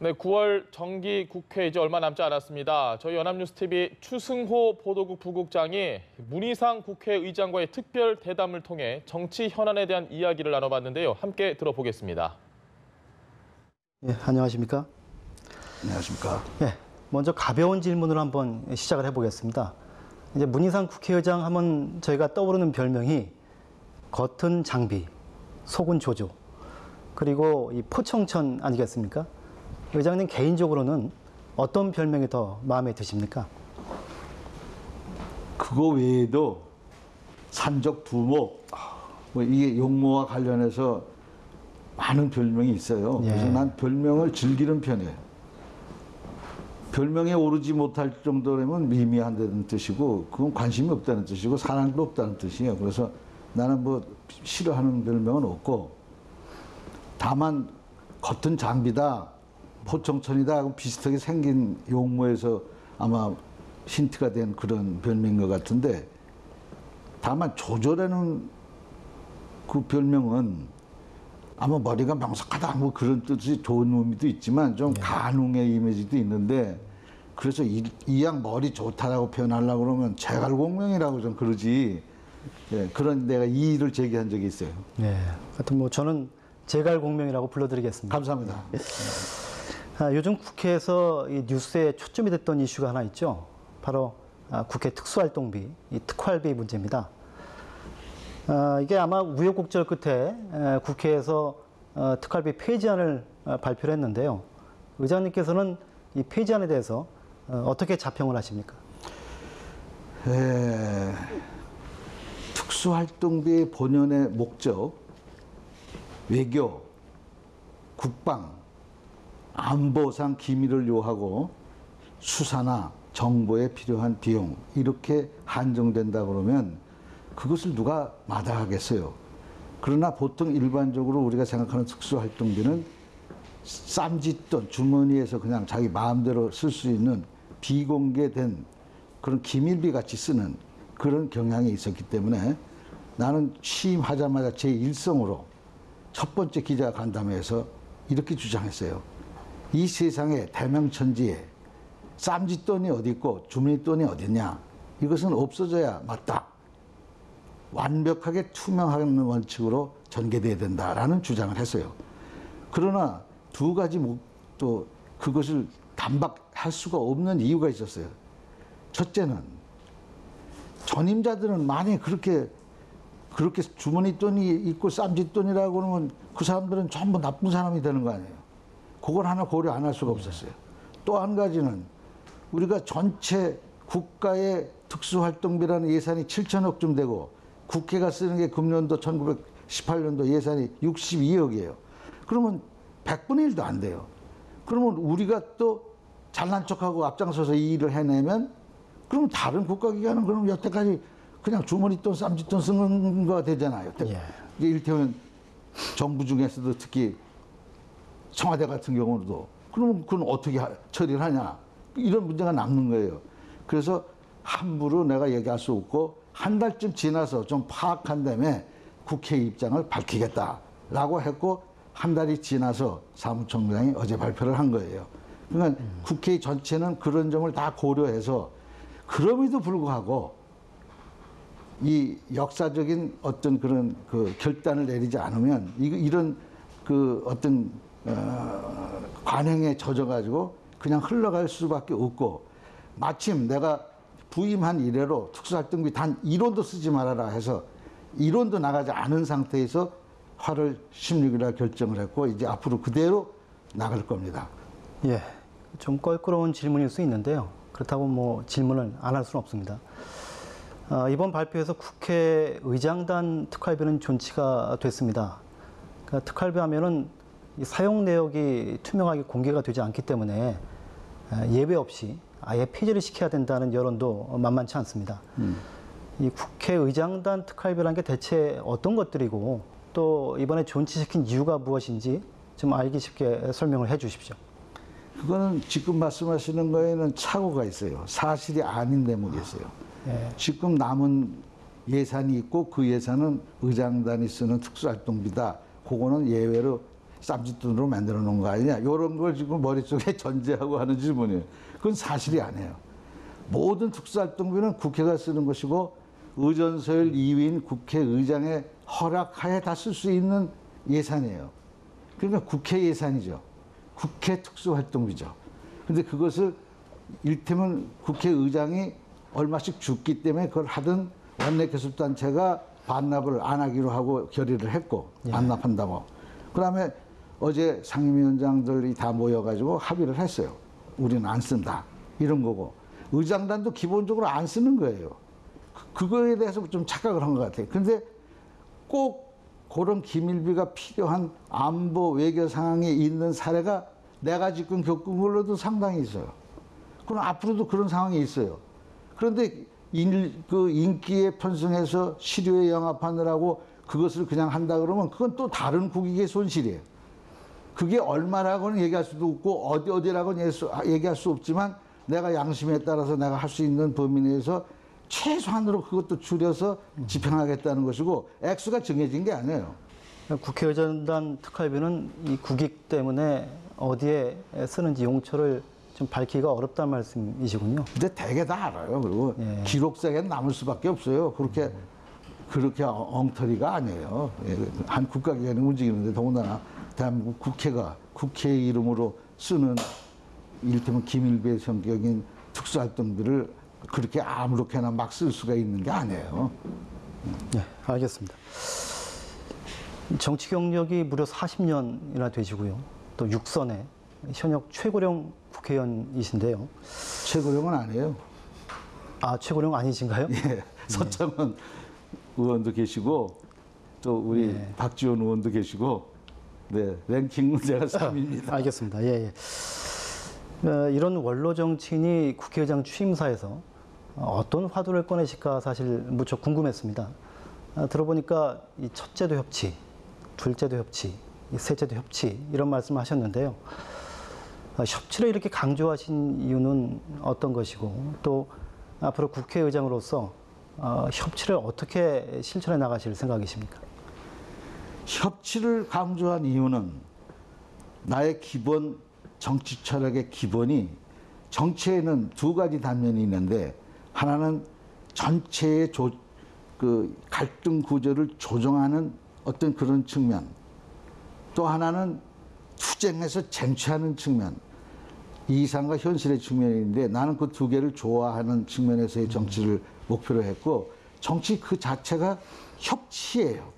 네, 9월 정기 국회 이제 얼마 남지 않았습니다. 저희 연합뉴스TV 추승호 보도국 부국장이 문희상 국회의장과의 특별 대담을 통해 정치 현안에 대한 이야기를 나눠봤는데요. 함께 들어보겠습니다. 예, 안녕하십니까? 안녕하십니까? 예, 먼저 가벼운 질문으로 한번 시작을 해보겠습니다. 이제 문희상 국회의장 하면 저희가 떠오르는 별명이 겉은 장비, 속은 조조, 그리고 이 포청천 아니겠습니까? 의장님 개인적으로는 어떤 별명이 더 마음에 드십니까? 그거 외에도 산적 두목, 뭐 이게 용모와 관련해서 많은 별명이 있어요. 그래서 난 별명을 즐기는 편이에요. 별명에 오르지 못할 정도라면 미미한다는 뜻이고, 그건 관심이 없다는 뜻이고, 사랑도 없다는 뜻이에요. 그래서 나는 뭐 싫어하는 별명은 없고, 다만 겉은 장비다, 포청천이다 비슷하게 생긴 용모에서 아마 힌트가 된 그런 별명인 것 같은데, 다만 조조라는 그 별명은 아마 머리가 명석하다 뭐 그런 뜻이 좋은 의미도 있지만 좀 간웅의 이미지도 있는데, 그래서 이 양 머리 좋다라고 표현하려고 그러면 제갈공명이라고 좀 그러지. 예, 그런 내가 이의를 제기한 적이 있어요. 네, 하여튼 뭐 저는 제갈공명이라고 불러드리겠습니다. 감사합니다. 요즘 국회에서 이 뉴스에 초점이 됐던 이슈가 하나 있죠. 바로 국회 특수활동비, 이 특활비 문제입니다. 이게 아마 우여곡절 끝에 국회에서 특활비 폐지안을 발표를 했는데요. 의장님께서는 이 폐지안에 대해서 어떻게 자평을 하십니까? 특수활동비의 본연의 목적, 외교, 국방, 안보상 기밀을 요하고 수사나 정보에 필요한 비용 이렇게 한정된다 그러면 그것을 누가 마다하겠어요. 그러나 보통 일반적으로 우리가 생각하는 특수활동비는 쌈짓돈 주머니에서 그냥 자기 마음대로 쓸 수 있는 비공개된 그런 기밀비 같이 쓰는 그런 경향이 있었기 때문에 나는 취임하자마자 제 일성으로 첫 번째 기자간담회에서 이렇게 주장했어요. 이 세상에 대명천지에 쌈짓돈이 어디 있고 주머니돈이 어디 있냐, 이것은 없어져야 맞다. 완벽하게 투명한 원칙으로 전개돼야 된다라는 주장을 했어요. 그러나 두 가지 또 그것을 단박할 수가 없는 이유가 있었어요. 첫째는 전임자들은 만약 그렇게 주머니돈이 있고 쌈짓돈이라고 그러면 그 사람들은 전부 나쁜 사람이 되는 거 아니에요. 그걸 하나 고려 안 할 수가 없었어요. 또 한 가지는 우리가 전체 국가의 특수활동비라는 예산이 7천억쯤 되고 국회가 쓰는 게 금년도 1918년도 예산이 62억이에요. 그러면 100분의 1도 안 돼요. 그러면 우리가 또 잘난 척하고 앞장서서 이 일을 해내면 그러면 다른 국가기관은 그럼 여태까지 그냥 주머니돈 쌈짓돈 쓰는 거가 되잖아요. 이게 일테면 정부 중에서도 특히 청와대 같은 경우도 그러면 그건 어떻게 처리를 하냐, 이런 문제가 남는 거예요. 그래서 함부로 내가 얘기할 수 없고 한 달쯤 지나서 좀 파악한 다음에 국회 입장을 밝히겠다라고 했고, 한 달이 지나서 사무총장이 어제 발표를 한 거예요. 그러니까 국회 전체는 그런 점을 다 고려해서, 그럼에도 불구하고 이 역사적인 어떤 그런 그 결단을 내리지 않으면 이런 그 어떤 관행에 젖어가지고 그냥 흘러갈 수밖에 없고, 마침 내가 부임한 이래로 특수활동비 단 1원도 쓰지 말아라 해서 1원도 나가지 않은 상태에서 8월 16일에 결정을 했고, 이제 앞으로 그대로 나갈 겁니다. 예, 좀 껄끄러운 질문일 수 있는데요. 그렇다고 뭐 질문을 안 할 수는 없습니다. 이번 발표에서 국회의장단 특활비는 존치가 됐습니다. 그러니까 특활비 하면은 이 사용 내역이 투명하게 공개가 되지 않기 때문에 예외 없이 아예 폐지를 시켜야 된다는 여론도 만만치 않습니다. 이 국회의장단 특활비라는 게 대체 어떤 것들이고, 또 이번에 존치시킨 이유가 무엇인지 좀 알기 쉽게 설명을 해 주십시오. 그거는 지금 말씀하시는 거에는 착오가 있어요. 사실이 아닌 대목이 있어요. 지금 남은 예산이 있고 그 예산은 의장단이 쓰는 특수활동비다. 그거는 예외로 쌈짓돈으로 만들어 놓은 거 아니냐. 이런 걸 지금 머릿속에 전제하고 하는 질문이에요. 그건 사실이 아니에요. 모든 특수활동비는 국회가 쓰는 것이고 의전서열 2위인 국회의장의 허락하에 다 쓸 수 있는 예산이에요. 그러니까 국회 예산이죠. 국회 특수활동비죠. 근데 그것을 일테면 국회의장이 얼마씩 줬기 때문에 그걸 하든 원내교섭단체가 반납을 안 하기로 하고 결의를 했고 반납한다고. 그다음에 어제 상임위원장들이 다 모여가지고 합의를 했어요. 우리는 안 쓴다. 이런 거고. 의장단도 기본적으로 안 쓰는 거예요. 그거에 대해서 좀 착각을 한 것 같아요. 근데 꼭 그런 기밀비가 필요한 안보 외교 상황에 있는 사례가 내가 지금 겪은 걸로도 상당히 있어요. 그럼 앞으로도 그런 상황이 있어요. 그런데 그 인기에 편승해서 시류에 영합하느라고 그것을 그냥 한다 그러면 그건 또 다른 국익의 손실이에요. 그게 얼마라고는 얘기할 수도 없고 어디라고는 얘기할 수 없지만 내가 양심에 따라서 내가 할 수 있는 범위 내에서 최소한으로 그것도 줄여서 집행하겠다는 것이고 액수가 정해진 게 아니에요. 국회의장단 특활비는 이 국익 때문에 어디에 쓰는지 용처를 좀 밝히기가 어렵다는 말씀이시군요. 근데 대개 다 알아요. 그리고 예. 기록상에 남을 수밖에 없어요. 그렇게 엉터리가 아니에요. 예, 한 국가기관이 움직이는데 더군다나 대한민국 국회가 국회의 이름으로 쓰는 이를테면 기밀배 성격인 특수활동비를 그렇게 아무렇게나 막 쓸 수가 있는 게 아니에요. 네, 알겠습니다. 정치 경력이 무려 40년이나 되시고요. 또 육선의 현역 최고령 국회의원이신데요. 최고령은 아니에요. 아, 최고령 아니신가요? 예, 서창원 의원도 계시고 또 우리 박지원 의원도 계시고 네, 랭킹은 제가 3위입니다. 알겠습니다. 예, 예. 이런 원로 정치인이 국회의장 취임사에서 어떤 화두를 꺼내실까 사실 무척 궁금했습니다. 들어보니까 이 첫째도 협치, 둘째도 협치, 셋째도 협치 이런 말씀을 하셨는데요. 협치를 이렇게 강조하신 이유는 어떤 것이고 또 앞으로 국회의장으로서 협치를 어떻게 실천해 나가실 생각이십니까? 협치를 강조한 이유는 나의 기본 정치 철학의 기본이 정치에는 두 가지 단면이 있는데 하나는 전체의 그 갈등 구조를 조정하는 어떤 그런 측면, 또 하나는 투쟁에서 쟁취하는 측면, 이상과 현실의 측면인데 나는 그 두 개를 좋아하는 측면에서의 정치를 목표로 했고 정치 그 자체가 협치예요.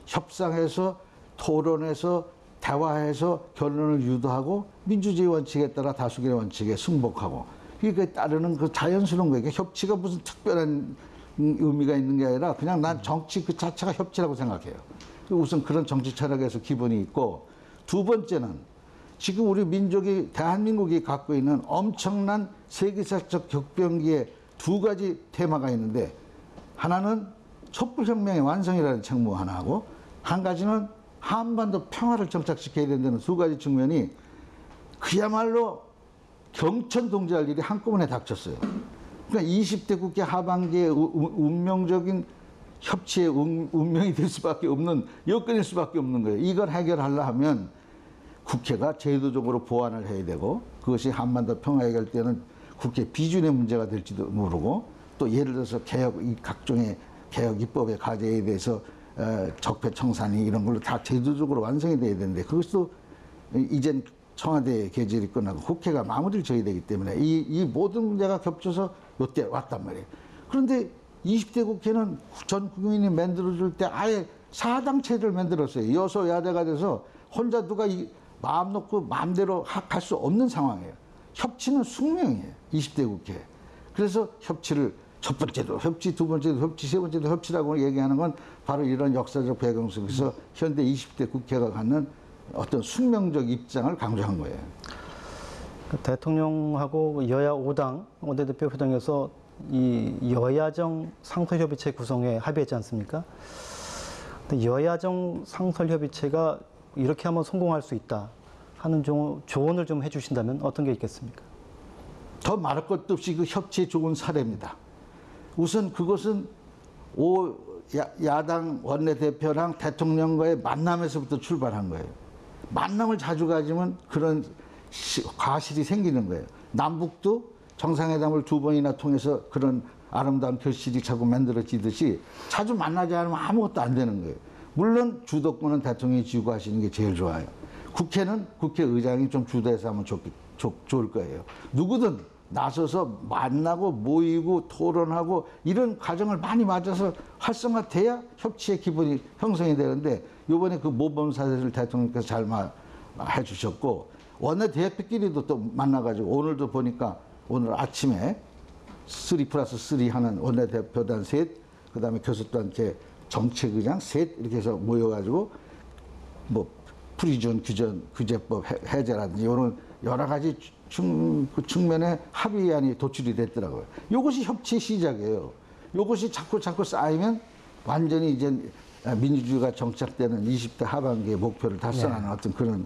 협상해서 토론해서 대화해서 결론을 유도하고 민주주의 원칙에 따라 다수결의 원칙에 승복하고 이게 따르는 그 자연스러운 거예요. 협치가 무슨 특별한 의미가 있는 게 아니라 그냥 난 정치 그 자체가 협치라고 생각해요. 우선 그런 정치 철학에서 기본이 있고 두 번째는 지금 우리 민족이 대한민국이 갖고 있는 엄청난 세계사적 격변기에 두 가지 테마가 있는데 하나는 촛불혁명의 완성이라는 책무 하나하고 한 가지는 한반도 평화를 정착시켜야 된다는 두 가지 측면이 그야말로 경천동지할 일이 한꺼번에 닥쳤어요. 그러니까 20대 국회 하반기에 운명적인 협치의 운명이 될 수밖에 없는 여건일 수밖에 없는 거예요. 이걸 해결하려 하면 국회가 제도적으로 보완을 해야 되고 그것이 한반도 평화 해결 때는 국회 비준의 문제가 될지도 모르고 또 예를 들어서 각종의 개혁 입법의 과제에 대해서 적폐청산이 이런 걸로 다 제도적으로 완성이 돼야 되는데 그것도 이젠 청와대의 계절이 끝나고 국회가 마무리를 져야 되기 때문에 이 모든 문제가 겹쳐서 이때 왔단 말이에요. 그런데 20대 국회는 전 국민이 만들어줄 때 아예 사당체를 만들었어요. 여소야대가 돼서 혼자 누가 마음 놓고 마음대로 할 수 없는 상황이에요. 협치는 숙명이에요. 20대 국회. 그래서 협치를 첫 번째도 협치, 두 번째도 협치, 세 번째도 협치라고 얘기하는 건 바로 이런 역사적 배경 속에서 현대 20대 국회가 갖는 어떤 숙명적 입장을 강조한 거예요. 대통령하고 여야 5당 원내대표 회동에서 이 여야정 상설협의체 구성에 합의했지 않습니까? 근데 여야정 상설협의체가 이렇게 하면 성공할 수 있다 하는 조언을 좀 해주신다면 어떤 게 있겠습니까? 더 말할 것도 없이 그 협치의 좋은 사례입니다. 우선 그것은 야당 원내대표랑 대통령과의 만남에서부터 출발한 거예요. 만남을 자주 가지면 그런 과실이 생기는 거예요. 남북도 정상회담을 2번이나 통해서 그런 아름다운 결실이 자꾸 만들어지듯이 자주 만나지 않으면 아무것도 안 되는 거예요. 물론 주도권은 대통령이 쥐고 하시는 게 제일 좋아요. 국회는 국회의장이 좀 주도해서 하면 좋을 거예요. 누구든 나서서 만나고 모이고 토론하고 이런 과정을 많이 맞아서 활성화돼야 협치의 기본이 형성이 되는데 이번에 그 모범 사례를 대통령께서 잘 해주셨고 원내대표끼리도 또 만나가지고 오늘도 보니까 오늘 아침에 3+3 하는 원내대표단 셋, 그다음에 교섭단체 정책의장 셋 이렇게 해서 모여가지고 뭐 프리존 규제법 해제라든지 이런 여러 가지 그 측면에 합의안이 도출이 됐더라고요. 이것이 협치의 시작이에요. 이것이 자꾸 쌓이면 완전히 이제 민주주의가 정착되는 20대 하반기의 목표를 달성하는 어떤 그런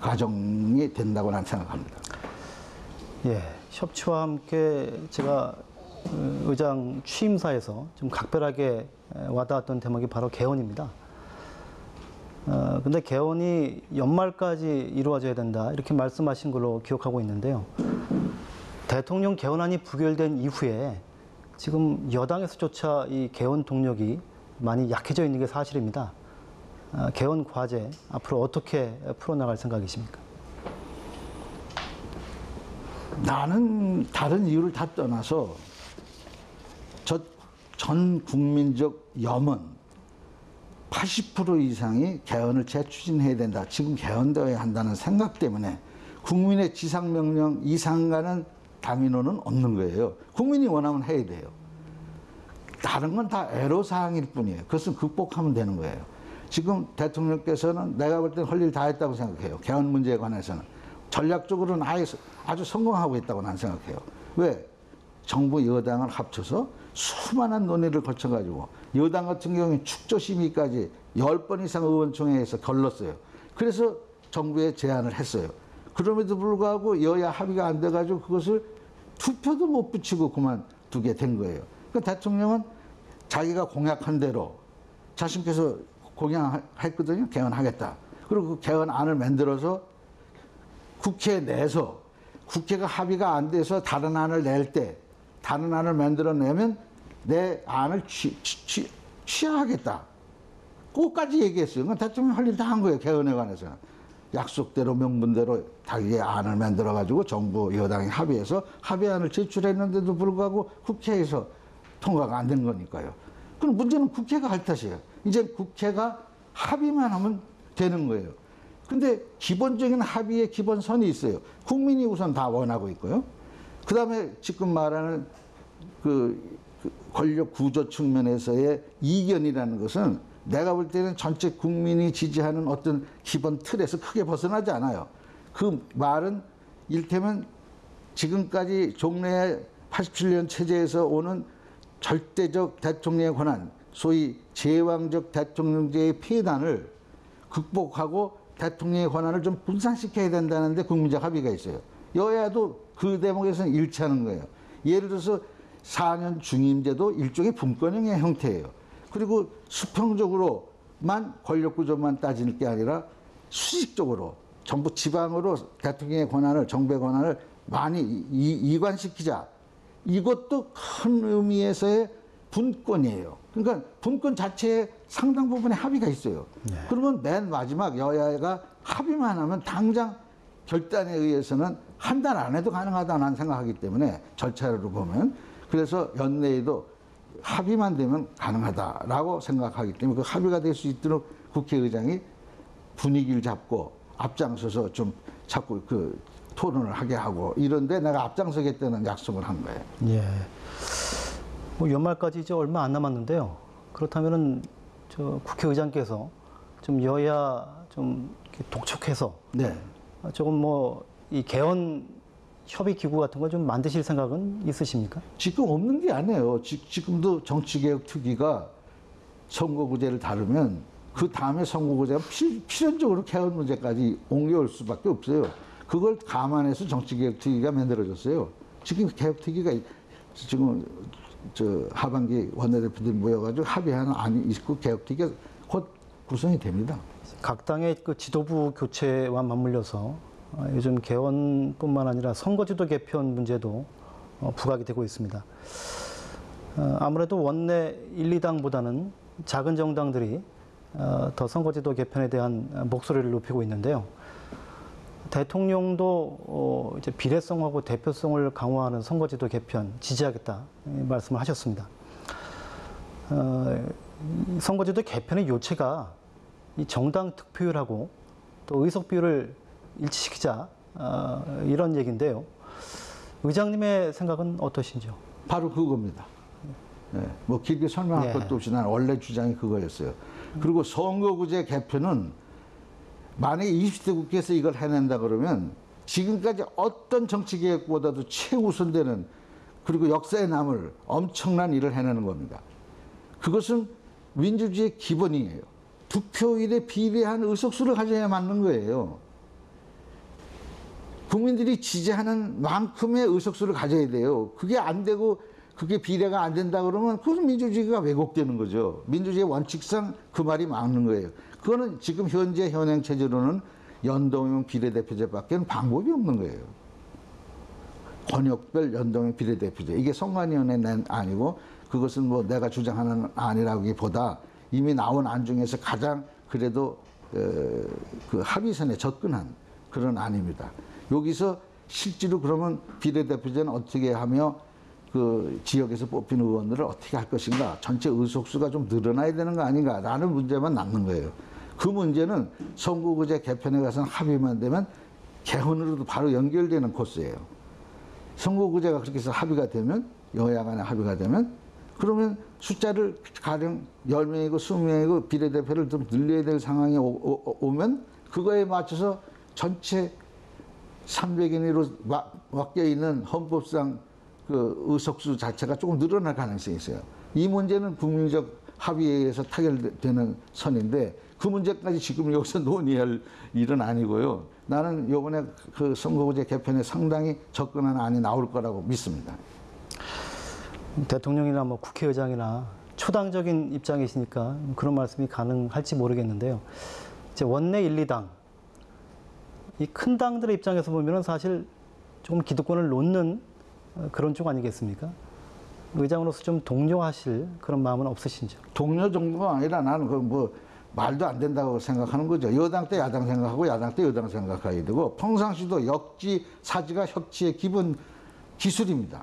과정이 된다고 난 생각합니다. 예, 협치와 함께 제가 의장 취임사에서 좀 각별하게 와닿았던 대목이 바로 개헌입니다. 근데 개헌이 연말까지 이루어져야 된다 이렇게 말씀하신 걸로 기억하고 있는데요. 대통령 개헌안이 부결된 이후에 지금 여당에서조차 이 개헌 동력이 많이 약해져 있는 게 사실입니다. 개헌 과제 앞으로 어떻게 풀어나갈 생각이십니까? 나는 다른 이유를 다 떠나서 전 국민적 염원 80% 이상이 개헌을 재추진해야 된다. 지금 개헌되어야 한다는 생각 때문에 국민의 지상명령 이상가는 당위론은 없는 거예요. 국민이 원하면 해야 돼요. 다른 건 다 애로사항일 뿐이에요. 그것은 극복하면 되는 거예요. 지금 대통령께서는 내가 볼 때는 할 일 다 했다고 생각해요. 개헌 문제에 관해서는. 전략적으로는 아주 성공하고 있다고 난 생각해요. 왜? 정부 여당을 합쳐서 수많은 논의를 거쳐가지고 여당 같은 경우에 축조심의까지 10번 이상 의원총회에서 걸렀어요. 그래서 정부에 제안을 했어요. 그럼에도 불구하고 여야 합의가 안 돼가지고 그것을 투표도 못 붙이고 그만두게 된 거예요. 그러니까 대통령은 자기가 공약한 대로 자신께서 공약했거든요. 개헌하겠다. 그리고 그 개헌안을 만들어서 국회 내서 국회가 합의가 안 돼서 다른 안을 낼 때 다른 안을 만들어내면 내 안을 취하하겠다. 그것까지 얘기했어요. 그러니까 대통령이 할 일 다 한 거예요. 개헌에 관해서는. 약속대로 명분대로 자기의 안을 만들어가지고 정부 여당이 합의해서 합의안을 제출했는데도 불구하고 국회에서 통과가 안 된 거니까요. 그럼 문제는 국회가 할 탓이에요. 이제 국회가 합의만 하면 되는 거예요. 근데 기본적인 합의의 기본선이 있어요. 국민이 우선 다 원하고 있고요. 그 다음에 지금 말하는 그 권력 구조 측면에서의 이견이라는 것은 내가 볼 때는 전체 국민이 지지하는 어떤 기본 틀에서 크게 벗어나지 않아요. 그 말은 이를테면 지금까지 종래의 87년 체제에서 오는 절대적 대통령의 권한, 소위 제왕적 대통령제의 폐단을 극복하고 대통령의 권한을 좀 분산시켜야 된다는데 국민적 합의가 있어요. 여야도 그 대목에서는 일치하는 거예요. 예를 들어서 4년 중임제도 일종의 분권형의 형태예요. 그리고 수평적으로만 권력구조만 따질 게 아니라 수직적으로 정부 지방으로 대통령의 권한을, 정부의 권한을 많이 이관시키자. 이것도 큰 의미에서의 분권이에요. 그러니까 분권 자체에 상당 부분의 합의가 있어요. 네. 그러면 맨 마지막 여야가 합의만 하면 당장 결단에 의해서는 한 달 안에도 가능하다고 나는 생각하기 때문에 절차로 보면 그래서 연내에도 합의만 되면 가능하다라고 생각하기 때문에 그 합의가 될 수 있도록 국회의장이 분위기를 잡고 앞장서서 좀 자꾸 그 토론을 하게 하고 이런데 내가 앞장서겠다는 약속을 한 거예요. 예. 뭐 연말까지 이제 얼마 안 남았는데요. 그렇다면은 저 국회의장께서 좀 여야 좀 이렇게 독촉해서 네. 조금 뭐 이 개헌 협의 기구 같은 거 좀 만드실 생각은 있으십니까? 지금 없는 게 아니에요. 지금도 정치개혁특위가 선거구제를 다루면 그 다음에 선거구제가 필연적으로 개헌 문제까지 옮겨올 수밖에 없어요. 그걸 감안해서 정치개혁특위가 만들어졌어요. 지금 개혁특위가 지금 저 하반기 원내대표들이 모여가지고 합의하는 안이 있고 개혁특위가 곧 구성이 됩니다. 각 당의 그 지도부 교체와 맞물려서 요즘 개헌뿐만 아니라 선거제도 개편 문제도 부각이 되고 있습니다. 아무래도 원내 1, 2당보다는 작은 정당들이 더 선거제도 개편에 대한 목소리를 높이고 있는데요. 대통령도 이제 비례성하고 대표성을 강화하는 선거제도 개편 지지하겠다 말씀을 하셨습니다. 선거제도 개편의 요체가 이 정당 득표율하고 또 의석 비율을 일치시키자 이런 얘기인데요. 의장님의 생각은 어떠신지요? 바로 그겁니다. 뭐 길게 설명할 것도 없이 난 원래 주장이 그거였어요. 그리고 선거구제 개편은 만약에 20대 국회에서 이걸 해낸다 그러면 지금까지 어떤 정치 계획보다도 최우선되는 그리고 역사에 남을 엄청난 일을 해내는 겁니다. 그것은 민주주의의 기본이에요. 득표율에 비례한 의석수를 가져야 맞는 거예요. 국민들이 지지하는 만큼의 의석수를 가져야 돼요. 그게 안 되고 그게 비례가 안 된다 그러면 그것은 민주주의가 왜곡되는 거죠. 민주주의 원칙상 그 말이 맞는 거예요. 그거는 지금 현재 현행 체제로는 연동형 비례대표제밖에 방법이 없는 거예요. 권역별 연동형 비례대표제. 이게 선관위원회 낸 안이고 그것은 뭐 내가 주장하는 안이라기보다 이미 나온 안 중에서 가장 그래도 그 합의선에 접근한 그런 안입니다. 여기서 실제로 그러면 비례대표제는 어떻게 하며 그 지역에서 뽑힌 의원들을 어떻게 할 것인가, 전체 의석수가 좀 늘어나야 되는 거 아닌가라는 문제만 남는 거예요. 그 문제는 선거구제 개편에 가서는 합의만 되면 개헌으로도 바로 연결되는 코스예요. 선거구제가 그렇게 해서 합의가 되면, 여야 간에 합의가 되면, 그러면 숫자를 가령 10명이고 20명이고 비례대표를 좀 늘려야 될 상황이 오면 그거에 맞춰서 전체 300인으로 맡겨 있는 헌법상 그 의석수 자체가 조금 늘어날 가능성이 있어요. 이 문제는 국민적 합의에 의해서 타결되는 선인데 그 문제까지 지금 여기서 논의할 일은 아니고요. 나는 이번에 그 선거구제 개편에 상당히 접근한 안이 나올 거라고 믿습니다. 대통령이나 뭐 국회의장이나 초당적인 입장이시니까 그런 말씀이 가능할지 모르겠는데요. 이제 원내 1, 2당, 이 큰 당들의 입장에서 보면은 사실 조금 기득권을 놓는 그런 쪽 아니겠습니까? 의장으로서 좀 동료하실 그런 마음은 없으신지요? 동료 정도가 아니라 나는 그 뭐 말도 안 된다고 생각하는 거죠. 여당 때 야당 생각하고 야당 때 여당 생각하게 되고 평상시도 역지, 사지가 혁치의 기본 기술입니다.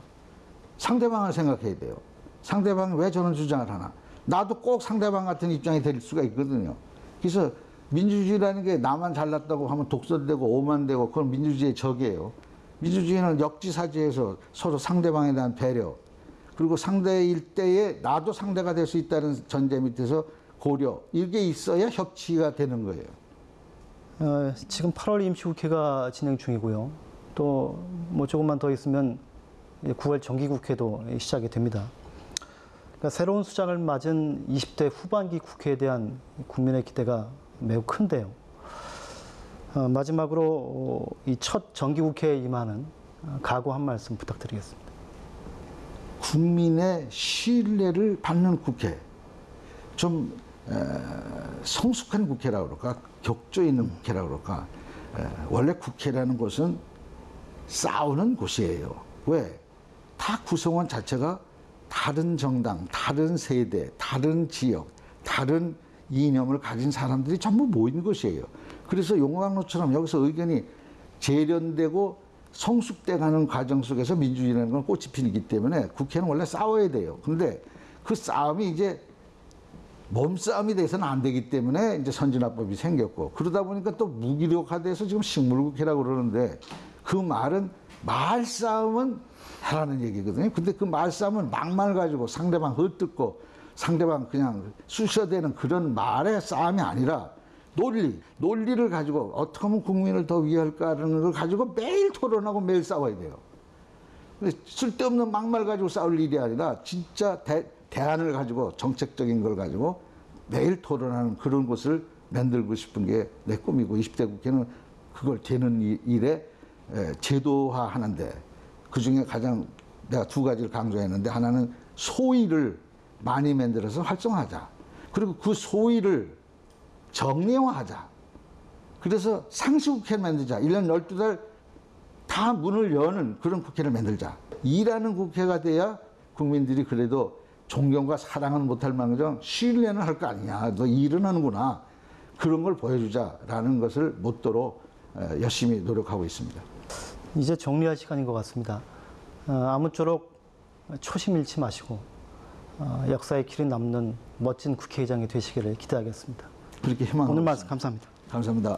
상대방을 생각해야 돼요. 상대방이 왜 저런 주장을 하나. 나도 꼭 상대방 같은 입장이 될 수가 있거든요. 그래서 민주주의라는 게 나만 잘났다고 하면 독선되고 오만되고 그건 민주주의의 적이에요. 민주주의는 역지사지에서 서로 상대방에 대한 배려 그리고 상대일 때에 나도 상대가 될 수 있다는 전제 밑에서 고려 이게 있어야 협치가 되는 거예요. 지금 8월 임시국회가 진행 중이고요. 또 뭐 조금만 더 있으면 9월 정기국회도 시작이 됩니다. 그러니까 새로운 수장을 맞은 20대 후반기 국회에 대한 국민의 기대가 매우 큰데요. 마지막으로 이 첫 정기국회에 임하는 각오 한 말씀 부탁드리겠습니다. 국민의 신뢰를 받는 국회, 좀 성숙한 국회라고 그럴까, 격조 있는 국회라고 그럴까. 원래 국회라는 곳은 싸우는 곳이에요. 왜? 다 구성원 자체가 다른 정당, 다른 세대, 다른 지역, 다른 이념을 가진 사람들이 전부 모인 것이에요. 그래서 용광로처럼 여기서 의견이 재련되고 성숙돼가는 과정 속에서 민주주의라는 건 꽃이 피기 때문에 국회는 원래 싸워야 돼요. 그런데 그 싸움이 이제 몸싸움이 돼서는 안 되기 때문에 이제 선진화법이 생겼고 그러다 보니까 또 무기력화돼서 지금 식물국회라고 그러는데 그 말은 말싸움은 하라는 얘기거든요. 근데 그 말싸움은 막말 가지고 상대방 헐뜯고 상대방 그냥 쑤셔대는 그런 말의 싸움이 아니라 논리를 가지고 어떻게 하면 국민을 더 위할까라는 걸 가지고 매일 토론하고 매일 싸워야 돼요. 쓸데없는 막말 가지고 싸울 일이 아니라 진짜 대안을 가지고 정책적인 걸 가지고 매일 토론하는 그런 곳을 만들고 싶은 게 내 꿈이고 20대 국회는 그걸 되는 일에 제도화하는데 그중에 가장 내가 두 가지를 강조했는데 하나는 소위를 많이 만들어서 활성화하자. 그리고 그 소위를 정례화하자. 그래서 상시국회를 만들자. 1년 12달 다 문을 여는 그런 국회를 만들자. 일하는 국회가 돼야 국민들이 그래도 존경과 사랑은 못할 망정 신뢰는 할 거 아니냐. 너 일은 하는구나. 그런 걸 보여주자라는 것을 모토로 열심히 노력하고 있습니다. 이제 정리할 시간인 것 같습니다. 아무쪼록 초심 잃지 마시고 역사의 길이 남는 멋진 국회의장이 되시기를 기대하겠습니다. 그렇게 희망하고 오늘 있습니다. 말씀 감사합니다. 감사합니다.